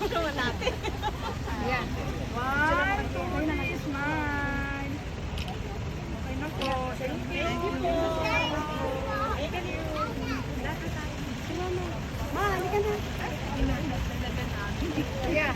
Naman natin. Yan. One, two, three, smile. Okay na po. Thank you. Thank you. Ma, halika na. Yeah.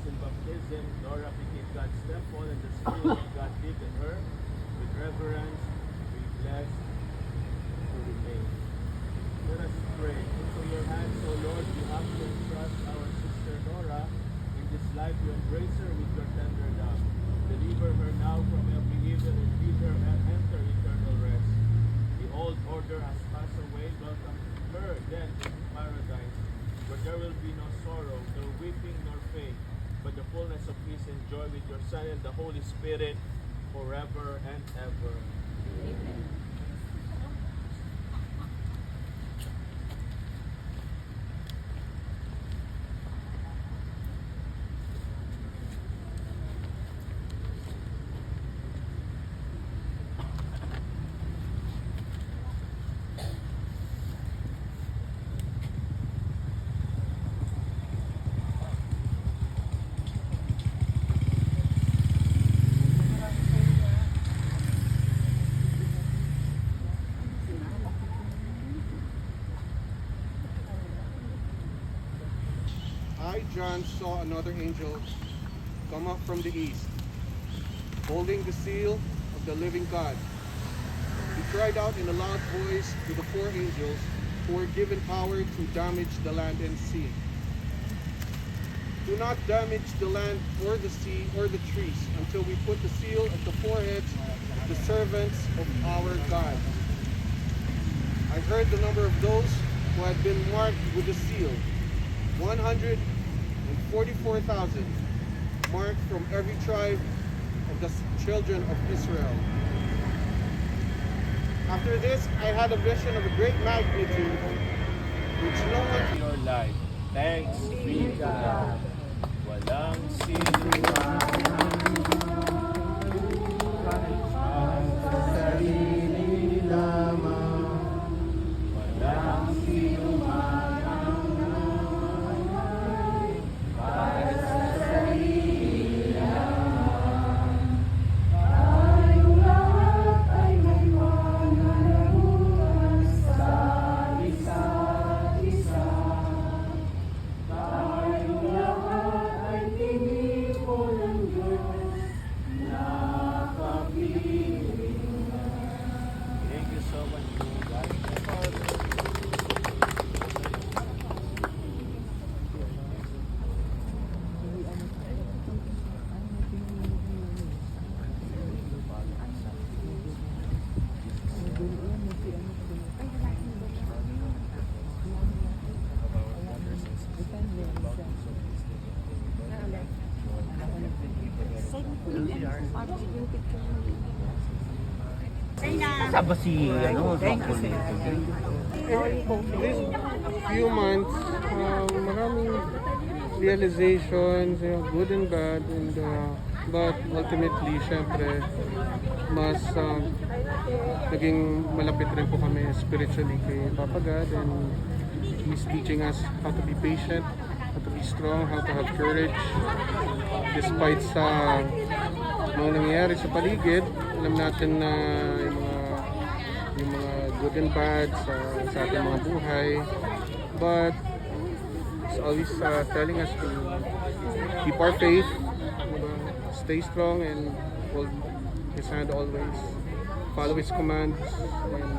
In baptism, Nora became God's temple, and the Spirit of God lived in her. With reverence, we bless to remain. Let us pray. Into your hands, O Lord, we have to entrust our sister Nora. In this life, you embrace her with your tender love. Deliver her now from every evil and lead her and enter eternal rest. The old order has passed away. Welcome her then into paradise, where there will be no sorrow, nor weeping, nor pain, but the fullness of peace and joy with your Son and the Holy Spirit forever and ever. Amen. I, John, saw another angel come up from the east, holding the seal of the living God. He cried out in a loud voice to the four angels who were given power to damage the land and sea. Do not damage the land or the sea or the trees until we put the seal at the foreheads of the servants of our God. I heard the number of those who had been marked with the seal, 144,000, marked from every tribe of the children of Israel. After this, I had a vision of a great magnitude, which no one... Your life. Thanks be to God. Walang sinuman sa sarili lamang. Walang sinuman para sa sarili lamang. Tayong lahat ay may pananagutan sa isa't isa. Tayong lahat ay tinipon ng Diyos Kasama si, ano, Thank you, sir. These few months, maraming realizations, good and bad, and but ultimately, syempre, mas naging malapit rin po kami spiritually kay Papa God, and He's teaching us how to be patient, how to be strong, how to have courage despite sa mga nangyayari sa paligid. Alam natin na yung mga good and bad sa ating mga buhay, but it's always telling us to keep our faith, diba? Stay strong and hold His hand always, follow His commands, and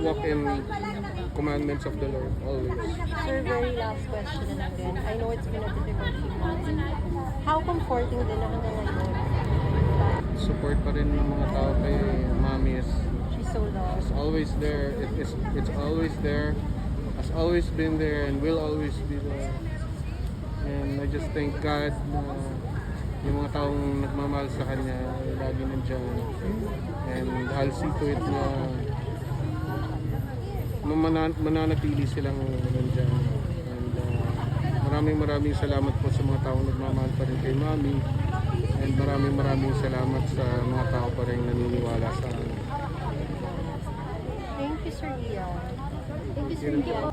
walk in commandments of the Lord always. Sir, very last question na lang din. I know it's been a difficult few months. How comforting din na hanggang ngayon? Support pa rin ng mga tao kay Mami is She's so loved. it's always there. It's always there, has always been there, and will always be there. And I just thank God na yung mga taong nagmamahal sa Kanya lagi nandiyan. And I'll see to it na mananatili silang nandiyan. And maraming salamat po sa mga taong nagmamahal pa rin kay Mami. And maraming salamat sa mga tao pa rin naniniwala sa amin. Thank you, Sir Ian. Thank you, Sir Ian.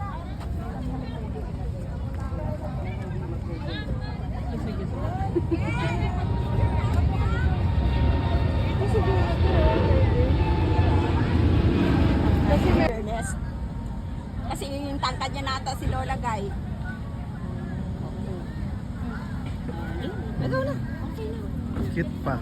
Fairness. Kasi yung tangkad niya nata si Lola Guy. Ikaw na. Okay na. Cute pa.